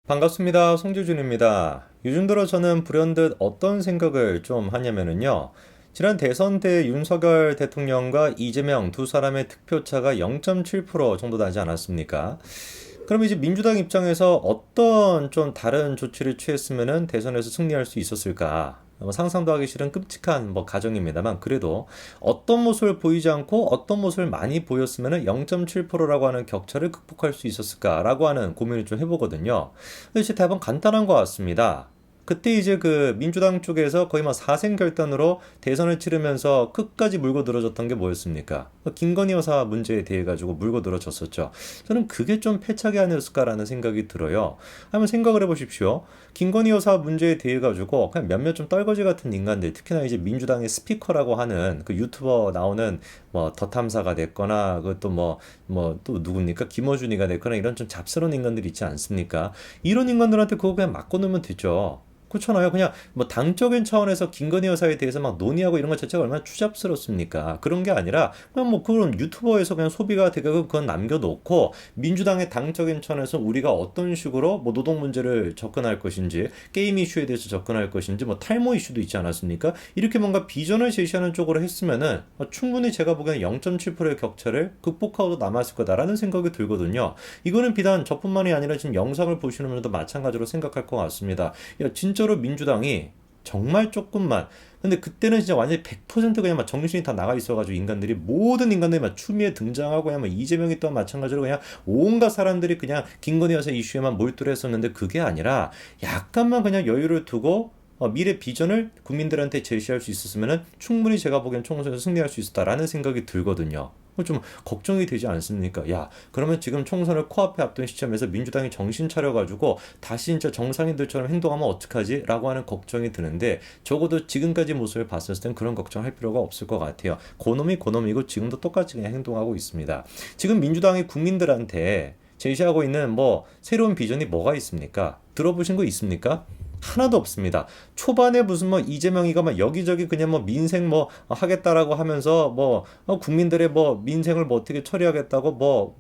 반갑습니다. 송재준입니다. 요즘 들어 저는 불현듯 어떤 생각을 좀 하냐면요. 지난 대선 때 윤석열 대통령과 이재명 두 사람의 득표차가 0.7% 정도 나지 않았습니까? 그럼 이제 민주당 입장에서 어떤 좀 다른 조치를 취했으면은 대선에서 승리할 수 있었을까? 상상도 하기 싫은 끔찍한 가정입니다만 그래도 어떤 모습을 보이지 않고 어떤 모습을 많이 보였으면 0.7%라고 하는 격차를 극복할 수 있었을까라고 하는 고민을 좀 해보거든요. 근데 제 답은 간단한 것 같습니다. 그때 이제 그 민주당 쪽에서 거의 사생결단으로 대선을 치르면서 끝까지 물고 늘어졌던 게 뭐였습니까? 김건희 여사 문제에 대해 가지고 물고 늘어졌었죠. 저는 그게 좀 패착이 아니었을까라는 생각이 들어요. 한번 생각을 해보십시오. 김건희 여사 문제에 대해 가지고 그냥 몇몇 좀 떨거지 같은 인간들, 특히나 이제 민주당의 스피커라고 하는 그 유튜버 나오는 더 탐사가 됐거나 그것도 또 누굽니까? 김어준이가 됐거나 이런 좀 잡스러운 인간들이 있지 않습니까? 이런 인간들한테 그거 그냥 맞고 놓으면 되죠. 그렇잖아요. 그냥 당적인 차원에서 김건희 여사에 대해서 막 논의하고 이런 것 자체가 얼마나 추잡스럽습니까? 그런 게 아니라 그냥 그런 유튜버에서 그냥 소비가 되게끔 그건 남겨놓고 민주당의 당적인 차원에서 우리가 어떤 식으로 노동 문제를 접근할 것인지 게임 이슈에 대해서 접근할 것인지 탈모 이슈도 있지 않았습니까? 이렇게 뭔가 비전을 제시하는 쪽으로 했으면은 충분히 제가 보기에는 0.7%의 격차를 극복하고 남았을 거다라는 생각이 들거든요. 이거는 비단 저뿐만이 아니라 지금 영상을 보시는 분들도 마찬가지로 생각할 것 같습니다. 야, 진짜로 민주당이 정말 조금만 근데 그때는 진짜 완전히 100% 그냥 정신이 다 나가 있어가지고 인간들이 모든 인간들이 추미애 등장하고 그냥 이재명이 또한 마찬가지로 그냥 온갖 사람들이 그냥 김건희 여사 이슈에만 몰두를 했었는데 그게 아니라 약간만 그냥 여유를 두고 미래 비전을 국민들한테 제시할 수 있었으면 충분히 제가 보기엔 총선에서 승리할 수 있었다라는 생각이 들거든요. 좀 걱정이 되지 않습니까? 야, 그러면 지금 총선을 코앞에 앞둔 시점에서 민주당이 정신 차려가지고 다시 진짜 정상인들처럼 행동하면 어떡하지? 라고 하는 걱정이 드는데 적어도 지금까지 모습을 봤을 땐 그런 걱정할 필요가 없을 것 같아요. 고놈이 고놈이고 지금도 똑같이 그냥 행동하고 있습니다. 지금 민주당이 국민들한테 제시하고 있는 새로운 비전이 뭐가 있습니까? 들어보신 거 있습니까? 하나도 없습니다. 초반에 무슨 이재명이가 여기저기 그냥 민생 하겠다라고 하면서 국민들의 민생을 어떻게 처리하겠다고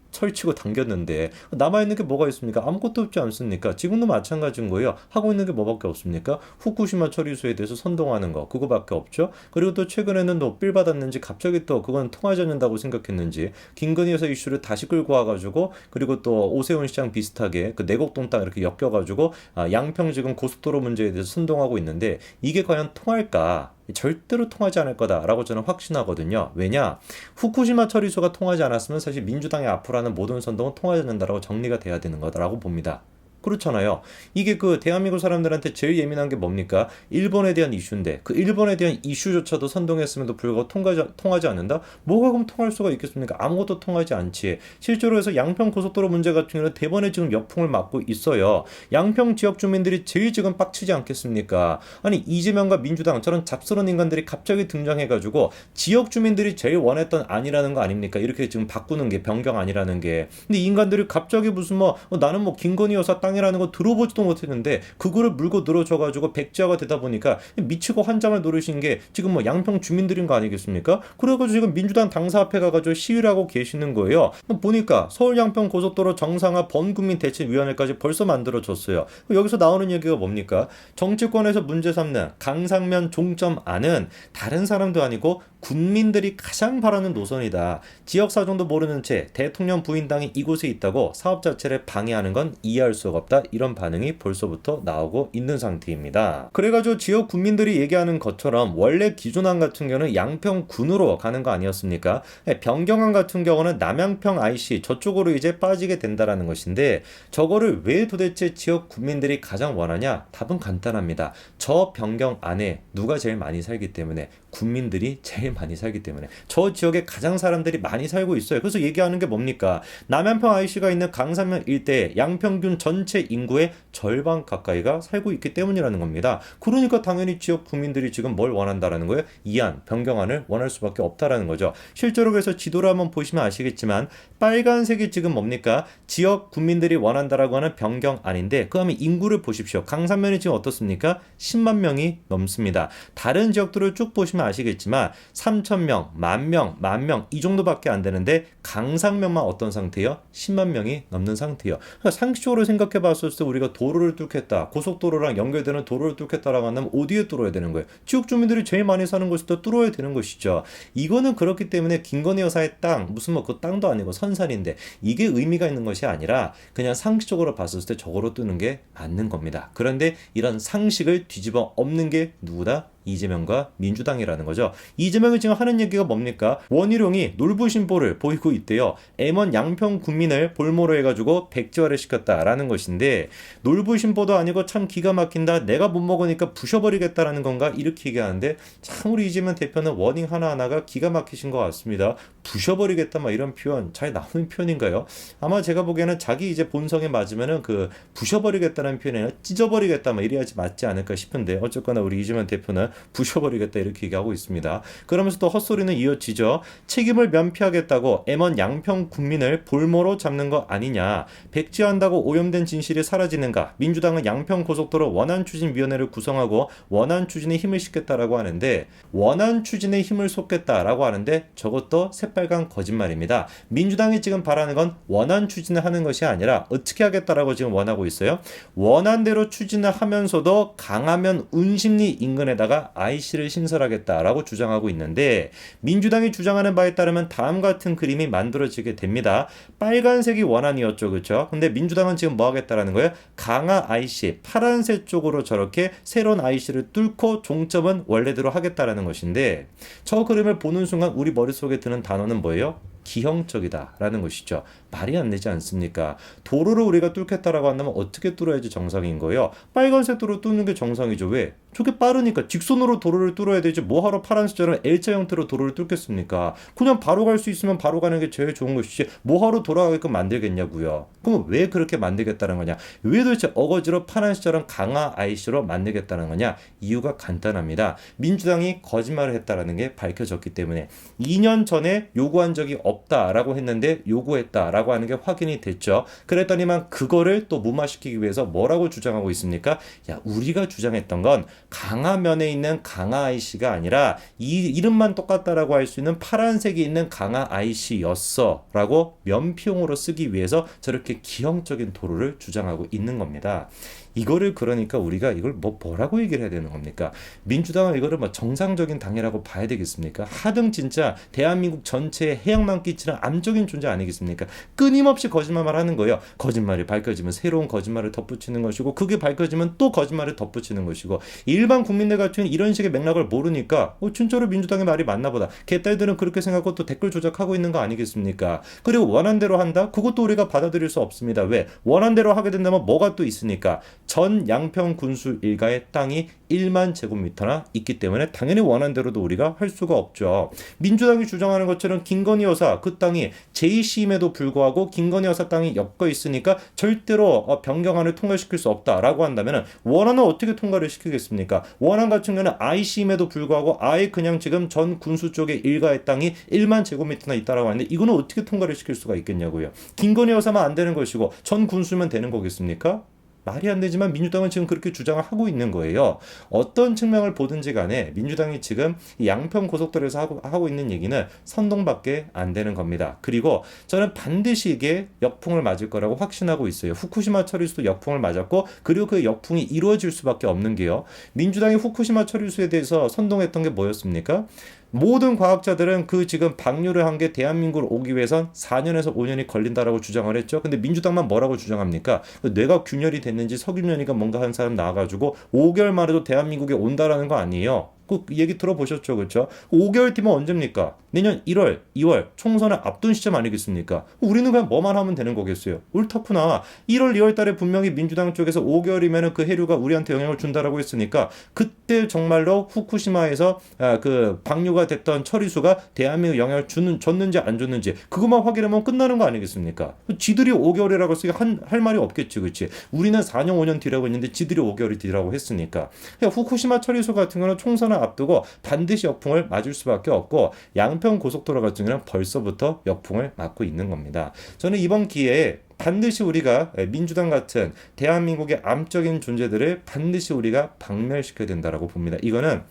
설치고 당겼는데 남아있는 게 뭐가 있습니까? 아무것도 없지 않습니까? 지금도 마찬가지인 거예요. 하고 있는 게 뭐밖에 없습니까? 후쿠시마 처리수에 대해서 선동하는 거 그거밖에 없죠. 그리고 또 최근에는 삘 받았는지 갑자기 또 그건 통하지 않는다고 생각했는지 김건희 여사 이슈를 다시 끌고 와가지고 그리고 또 오세훈 시장 비슷하게 그 내곡동 땅 이렇게 엮여가지고 양평 지금 고속도로 문제에 대해서 선동하고 있는데 이게 과연 통할까? 절대로 통하지 않을 거다라고 저는 확신하거든요. 왜냐? 후쿠시마 처리수가 통하지 않았으면 사실 민주당의 앞으로 하는 모든 선동은 통하지 않는다라고 정리가 돼야 되는 거다라고 봅니다. 그렇잖아요. 이게 그 대한민국 사람들한테 제일 예민한 게 뭡니까? 일본에 대한 이슈인데 그 일본에 대한 이슈조차도 선동했음에도 불구하고 통하지 않는다? 뭐가 그럼 통할 수가 있겠습니까? 아무것도 통하지 않지. 실제로 해서 양평 고속도로 문제 같은 경우는 대번에 지금 역풍을 맞고 있어요. 양평 지역 주민들이 제일 지금 빡치지 않겠습니까? 아니 이재명과 민주당 저런 잡스러운 인간들이 갑자기 등장해가지고 지역 주민들이 제일 원했던 안이라는 거 아닙니까? 이렇게 지금 바꾸는 게 변경 아니라는 게. 근데 이 인간들이 갑자기 무슨 나는 김건희 여사 땅이라는 거 들어보지도 못했는데 그거를 물고 늘어져가지고 백지화가 되다 보니까 미치고 환장을 노리신 게 지금 양평 주민들인 거 아니겠습니까? 그래가지고 지금 민주당 당사 앞에 가가지고 시위를 하고 계시는 거예요. 보니까 서울 양평 고속도로 정상화 범국민 대책위원회까지 벌써 만들어졌어요. 여기서 나오는 얘기가 뭡니까? 정치권에서 문제 삼는 강상면 종점안은 다른 사람도 아니고 국민들이 가장 바라는 노선이다. 지역 사정도 모르는 채 대통령 부인당이 이곳에 있다고 사업 자체를 방해하는 건 이해할 수가 없다. 이런 반응이 벌써부터 나오고 있는 상태입니다. 그래가지고 지역 국민들이 얘기하는 것처럼 원래 기존안 같은 경우는 양평군으로 가는 거 아니었습니까? 변경안 같은 경우는 남양평 IC 저쪽으로 이제 빠지게 된다라는 것인데 저거를 왜 도대체 지역 국민들이 가장 원하냐? 답은 간단합니다. 저 변경 안에 누가 제일 많이 살기 때문에 국민들이 제일 많이 살기 때문에 저 지역에 가장 사람들이 많이 살고 있어요. 그래서 얘기하는 게 뭡니까? 남양평 IC가 있는 강산면 일대에 양평균 전체 인구의 절반 가까이가 살고 있기 때문이라는 겁니다. 그러니까 당연히 지역 국민들이 지금 뭘 원한다라는 거예요? 이안, 변경안을 원할 수밖에 없다라는 거죠. 실제로 그래서 지도를 한번 보시면 아시겠지만 빨간색이 지금 뭡니까? 지역 국민들이 원한다라고 하는 변경안인데 그 다음에 인구를 보십시오. 강산면이 지금 어떻습니까? 10만 명이 넘습니다. 다른 지역들을 쭉 보시면 아시겠지만 3,000명, 10,000명, 10,000명 이 정도밖에 안 되는데 강상면만 어떤 상태예요? 10만 명이 넘는 상태예요. 그러니까 상식적으로 생각해 봤을 때 우리가 도로를 뚫겠다, 고속도로랑 연결되는 도로를 뚫겠다라고 한다면 어디에 뚫어야 되는 거예요? 지역 주민들이 제일 많이 사는 곳부터 뚫어야 되는 것이죠. 이거는 그렇기 때문에 김건희 여사의 땅, 무슨 뭐 그 땅도 아니고 선산인데 이게 의미가 있는 것이 아니라 그냥 상식적으로 봤을 때 저거로 뚫는 게 맞는 겁니다. 그런데 이런 상식을 뒤집어 엎는 게 누구다? 이재명과 민주당이라는 거죠. 이재명이 지금 하는 얘기가 뭡니까? 원희룡이 놀부심보를 보이고 있대요. M1 양평 군민을 볼모로 해가지고 백지화를 시켰다라는 것인데 놀부심보도 아니고 참 기가 막힌다. 내가 못 먹으니까 부셔버리겠다라는 건가? 이렇게 얘기하는데 참 우리 이재명 대표는 워닝 하나하나가 기가 막히신 것 같습니다. 부셔버리겠다 막 이런 표현 잘 나오는 표현인가요? 아마 제가 보기에는 자기 이제 본성에 맞으면은 그 부셔버리겠다는 표현이 아니라 찢어버리겠다 막 이래야지 맞지 않을까 싶은데 어쨌거나 우리 이재명 대표는 부셔버리겠다 이렇게 얘기하고 있습니다. 그러면서 또 헛소리는 이어지죠. 책임을 면피하겠다고 M1 양평 군민을 볼모로 잡는 거 아니냐. 백지화한다고 오염된 진실이 사라지는가. 민주당은 양평 고속도로 원안추진위원회를 구성하고 원안 추진에 힘을 싣겠다라고 하는데 원안 추진에 힘을 쏟겠다라고 하는데 저것도 새빨간 거짓말입니다. 민주당이 지금 바라는 건 원안 추진을 하는 것이 아니라 어떻게 하겠다라고 지금 원하고 있어요. 원안대로 추진을 하면서도 강하면 운심리 인근에다가 IC를 신설하겠다라고 주장하고 있는데 민주당이 주장하는 바에 따르면 다음 같은 그림이 만들어지게 됩니다. 빨간색이 원안이었죠. 그렇죠? 근데 민주당은 지금 뭐 하겠다라는 거예요? 강화 IC, 파란색 쪽으로 저렇게 새로운 IC를 뚫고 종점은 원래대로 하겠다라는 것인데 저 그림을 보는 순간 우리 머릿속에 드는 단어는 뭐예요? 기형적이다라는 것이죠. 말이 안 되지 않습니까? 도로를 우리가 뚫겠다라고 한다면 어떻게 뚫어야지 정상인 거예요? 빨간색 도로 뚫는 게 정상이죠. 왜? 저게 빠르니까 직선으로 도로를 뚫어야 되지 뭐하러 파란색처럼 L자 형태로 도로를 뚫겠습니까? 그냥 바로 갈 수 있으면 바로 가는 게 제일 좋은 것이지 뭐하러 돌아가게끔 만들겠냐고요. 그럼 왜 그렇게 만들겠다는 거냐? 왜 도대체 어거지로 파란색처럼 강화 IC로 만들겠다는 거냐? 이유가 간단합니다. 민주당이 거짓말을 했다라는 게 밝혀졌기 때문에 2년 전에 요구한 적이 없다라고 했는데 요구했다라고 하는 게 확인이 됐죠. 그랬더니만 그거를 또 무마시키기 위해서 뭐라고 주장하고 있습니까? 야, 우리가 주장했던 건 강화면에 있는 강화 IC가 아니라 이 이름만 똑같다라고 할 수 있는 파란색이 있는 강화 IC였어 라고 면피용으로 쓰기 위해서 저렇게 기형적인 도로를 주장하고 있는 겁니다. 이거를 그러니까 우리가 이걸 뭐라고 얘기를 해야 되는 겁니까? 민주당은 이거를 뭐 정상적인 당이라고 봐야 되겠습니까? 하등 진짜 대한민국 전체에 해악만 끼치는 암적인 존재 아니겠습니까? 끊임없이 거짓말만 하는 거예요. 거짓말이 밝혀지면 새로운 거짓말을 덧붙이는 것이고 그게 밝혀지면 또 거짓말을 덧붙이는 것이고 일반 국민들 같은 경우는 이런 식의 맥락을 모르니까 진짜로 민주당의 말이 맞나 보다. 개딸들은 그렇게 생각하고 또 댓글 조작하고 있는 거 아니겠습니까? 그리고 원한대로 한다? 그것도 우리가 받아들일 수 없습니다. 왜? 원한대로 하게 된다면 뭐가 또 있으니까 전 양평 군수 일가의 땅이 1만 제곱미터나 있기 때문에 당연히 원한대로도 우리가 할 수가 없죠. 민주당이 주장하는 것처럼 김건희 여사 그 땅이 제2시임에도 불구하고 김건희 여사 땅이 엮여 있으니까 절대로 변경안을 통과시킬 수 없다라고 한다면 원안은 어떻게 통과를 시키겠습니까? 원안 같은 경우는 IC임에도 불구하고 아예 그냥 지금 전 군수 쪽의 일가의 땅이 1만 제곱미터나 있다라고 하는데 이거는 어떻게 통과를 시킬 수가 있겠냐고요. 김건희 여사만 안 되는 것이고 전 군수면 되는 거겠습니까? 말이 안 되지만 민주당은 지금 그렇게 주장을 하고 있는 거예요. 어떤 측면을 보든지 간에 민주당이 지금 양평 고속도로에서 하고 있는 얘기는 선동밖에 안 되는 겁니다. 그리고 저는 반드시 이게 역풍을 맞을 거라고 확신하고 있어요. 후쿠시마 처리수도 역풍을 맞았고 그리고 그 역풍이 이루어질 수밖에 없는 게요. 민주당이 후쿠시마 처리수에 대해서 선동했던 게 뭐였습니까? 모든 과학자들은 그 지금 방류를 한 게 대한민국을 오기 위해선 4년에서 5년이 걸린다라고 주장을 했죠. 근데 민주당만 뭐라고 주장합니까? 뇌가 균열이 됐는지 석유년이가 뭔가 한 사람 나와가지고 5개월 만에도 대한민국에 온다라는 거 아니에요. 그 얘기 들어보셨죠, 그렇죠? 5개월 뒤면 언제입니까? 내년 1월, 2월 총선을 앞둔 시점 아니겠습니까? 우리는 그냥 뭐만 하면 되는 거겠어요. 옳다구나. 1월, 2월 달에 분명히 민주당 쪽에서 5개월이면 그 해류가 우리한테 영향을 준다라고 했으니까 그때 정말로 후쿠시마에서 그 방류가 됐던 처리수가 대한민국에 영향을 줬는지 안 줬는지 그것만 확인하면 끝나는 거 아니겠습니까? 지들이 5개월이라고 쓰기 할 말이 없겠지, 그렇지? 우리는 4년, 5년 뒤라고 했는데 지들이 5개월이 뒤라고 했으니까. 그러니까 후쿠시마 처리수 같은 경우는 총선을 앞두고 반드시 역풍을 맞을 수밖에 없고 양평 고속도로 같은 경우는 벌써부터 역풍을 맞고 있는 겁니다. 저는 이번 기회에 반드시 우리가 민주당 같은 대한민국의 암적인 존재들을 반드시 우리가 박멸시켜야 된다라고 봅니다. 이거는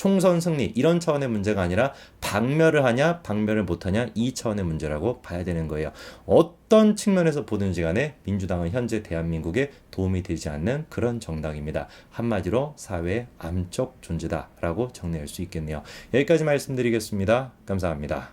총선 승리 이런 차원의 문제가 아니라 박멸을 하냐 박멸을 못하냐 이 차원의 문제라고 봐야 되는 거예요. 어떤 측면에서 보든지 간에 민주당은 현재 대한민국에 도움이 되지 않는 그런 정당입니다. 한마디로 사회의 암적 존재다라고 정리할 수 있겠네요. 여기까지 말씀드리겠습니다. 감사합니다.